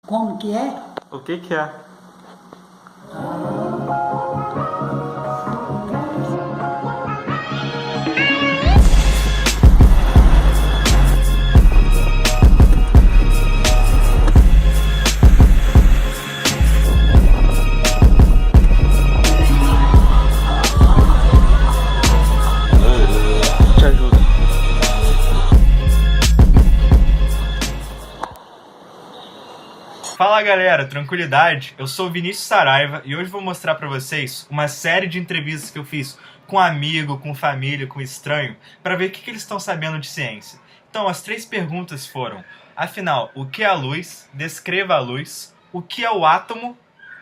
Como que é? O que que é? Te ajudo. Fala galera, tranquilidade? Eu sou o Vinícius Saraiva e hoje vou mostrar pra vocês uma série de entrevistas que eu fiz com amigo, com família, com estranho, para ver o que eles estão sabendo de ciência. Então, as 3 perguntas foram: afinal, o que é a luz? Descreva a luz. O que é o átomo?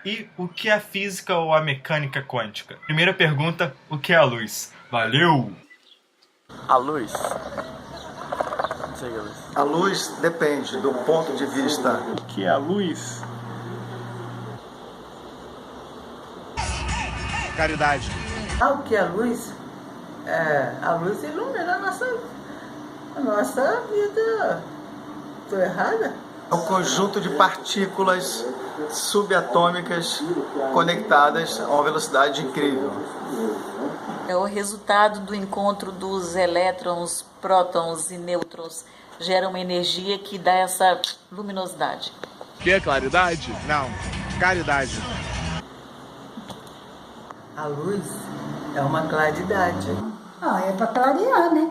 E o que é a física ou a mecânica quântica? Primeira pergunta: o que é a luz? Valeu! A luz. A luz depende do ponto de vista. O que é a luz? Caridade. O que é a luz? A luz ilumina a nossa vida. Estou errada? É um conjunto de partículas subatômicas conectadas a uma velocidade incrível. É o resultado do encontro dos elétrons, prótons e nêutrons. Gera uma energia que dá essa luminosidade. Que é claridade? Não, caridade. A luz é uma claridade. É para clarear, né?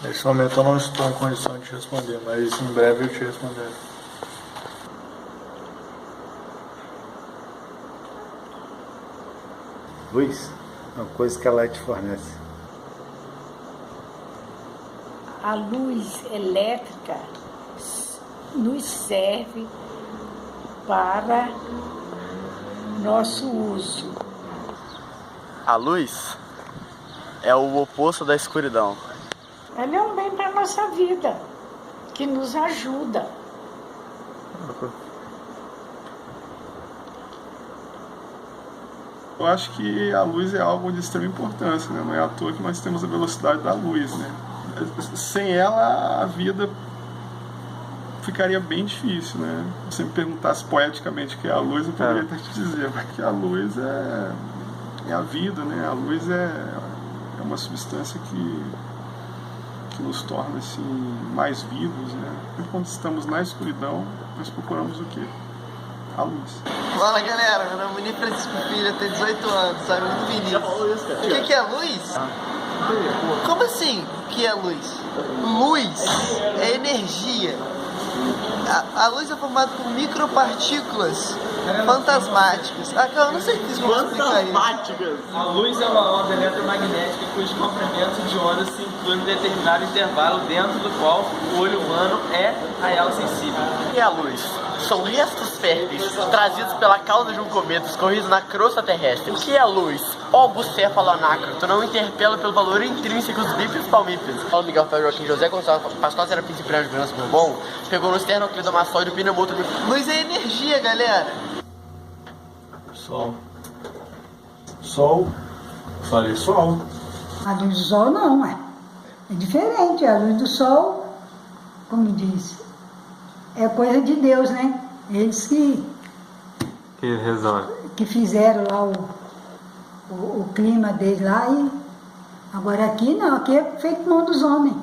Nesse momento eu não estou em condição de te responder, mas em breve eu te responderei. Luz é uma coisa que ela te fornece. A luz elétrica nos serve para nosso uso. A luz é o oposto da escuridão. Ela é um bem para a nossa vida, que nos ajuda. Eu acho que a luz é algo de extrema importância, né? Não é à toa que nós temos a velocidade da luz, né? Sem ela, a vida ficaria bem difícil, né? Se você me perguntasse poeticamente o que é a luz, eu poderia até te dizer, porque a luz é a vida, né? A luz é uma substância que nos torna assim, mais vivos, né? E quando estamos na escuridão, nós procuramos o quê? A luz. Fala galera, meu nome é Francisco Filho, eu tenho 18 anos, sabe muito Vinícius. O que é luz? Como assim? O que é luz? Luz é energia. A luz é formada por micropartículas fantasmáticas. Eu não sei como explicar isso. A luz é uma onda eletromagnética cujos comprimentos de onda se incluem em determinado intervalo dentro do qual o olho humano é a ela sensível. E a luz? São restos férteis trazidos pela cauda de um cometa escorrido na crosta terrestre. O que é a luz? Ó bucéfalo anacroto, não interpela pelo valor intrínseco dos bípedos palmípedos. Paulo Miguel Ferro Joaquim José Gonçalves Pascoal Serapim Cipriano de Venâncio Bourbon pegou no esternocleidomastoide do pneumoto. Luz é energia, galera. Sol. Sol. Falei sol. A luz do sol não, é diferente. A luz do sol, como diz, é coisa de Deus, né? Eles Que resolve. que fizeram lá o clima deles lá e agora aqui não, aqui é feito mão dos homens.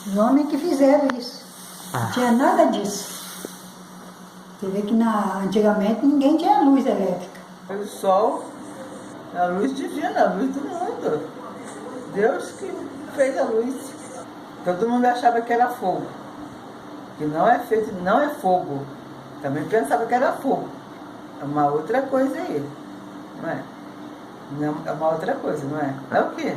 Os homens que fizeram isso. Não tinha nada disso. Você vê que antigamente ninguém tinha luz elétrica. O sol é a luz divina, a luz do mundo. Deus que fez a luz. Todo mundo achava que era fogo. Que não é fogo. Também pensava que era fogo. É uma outra coisa aí, não é? Não, é uma outra coisa, não é? É o quê?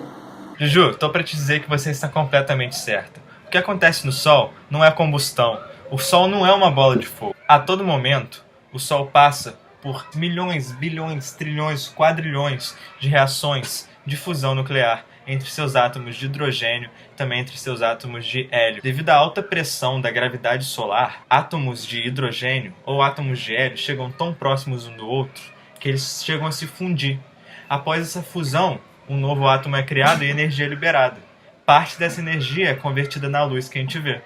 Juju, tô pra te dizer que você está completamente certa. O que acontece no Sol não é combustão. O Sol não é uma bola de fogo. A todo momento, o Sol passa por milhões, bilhões, trilhões, quadrilhões de reações de fusão nuclear entre seus átomos de hidrogênio e também entre seus átomos de hélio. Devido à alta pressão da gravidade solar, átomos de hidrogênio ou átomos de hélio chegam tão próximos um do outro que eles chegam a se fundir. Após essa fusão, um novo átomo é criado e energia é liberada. Parte dessa energia é convertida na luz que a gente vê.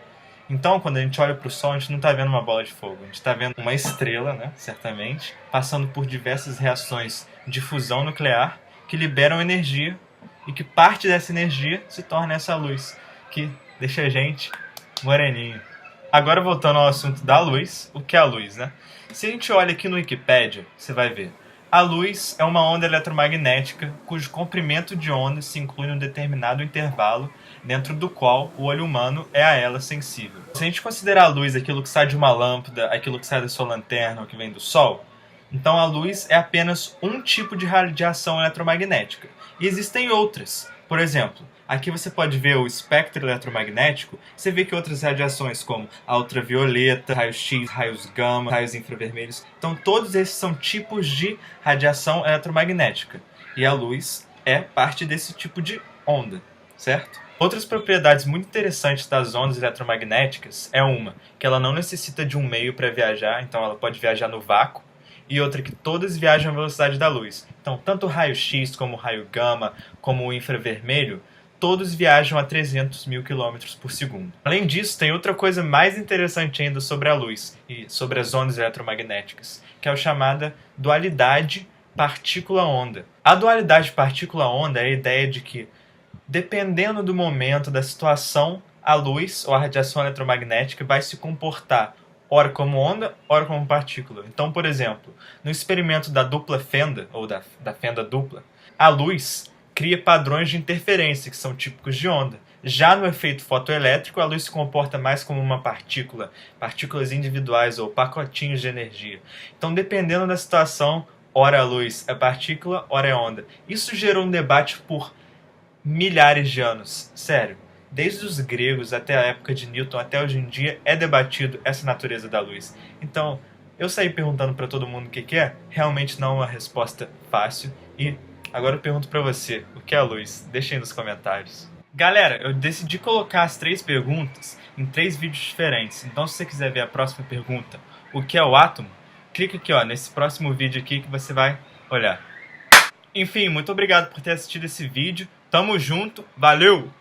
Então, quando a gente olha para o Sol, a gente não está vendo uma bola de fogo, a gente está vendo uma estrela, né, certamente, passando por diversas reações de fusão nuclear que liberam energia e que parte dessa energia se torna essa luz, que deixa a gente moreninho. Agora, voltando ao assunto da luz, o que é a luz, né? Se a gente olha aqui no Wikipedia, você vai ver. A luz é uma onda eletromagnética cujo comprimento de onda se inclui num determinado intervalo dentro do qual o olho humano é a ela sensível. Se a gente considerar a luz aquilo que sai de uma lâmpada, aquilo que sai da sua lanterna ou que vem do sol, então a luz é apenas um tipo de radiação eletromagnética. E existem outras. Por exemplo, aqui você pode ver o espectro eletromagnético, você vê que outras radiações como a ultravioleta, raios X, raios gama, raios infravermelhos, então todos esses são tipos de radiação eletromagnética. E a luz é parte desse tipo de onda, certo? Outras propriedades muito interessantes das ondas eletromagnéticas é uma, que ela não necessita de um meio para viajar, então ela pode viajar no vácuo, e outra que todas viajam à velocidade da luz. Então, tanto o raio X, como o raio gama, como o infravermelho, todos viajam a 300 mil km por segundo. Além disso, tem outra coisa mais interessante ainda sobre a luz e sobre as ondas eletromagnéticas, que é a chamada dualidade partícula-onda. A dualidade partícula-onda é a ideia de que, dependendo do momento, da situação, a luz ou a radiação eletromagnética vai se comportar ora como onda, ora como partícula. Então, por exemplo, no experimento da dupla fenda, ou da fenda dupla, a luz cria padrões de interferência, que são típicos de onda. Já no efeito fotoelétrico, a luz se comporta mais como uma partícula, partículas individuais ou pacotinhos de energia. Então, dependendo da situação, ora a luz é partícula, ora é onda. Isso gerou um debate por milhares de anos. Sério. Desde os gregos até a época de Newton, até hoje em dia, é debatido essa natureza da luz. Então, eu saí perguntando para todo mundo o que é, realmente não é uma resposta fácil. E agora eu pergunto para você, o que é a luz? Deixa aí nos comentários. Galera, eu decidi colocar as 3 perguntas em 3 vídeos diferentes. Então, se você quiser ver a próxima pergunta, o que é o átomo, clica aqui, ó, nesse próximo vídeo aqui que você vai olhar. Enfim, muito obrigado por ter assistido esse vídeo. Tamo junto, valeu!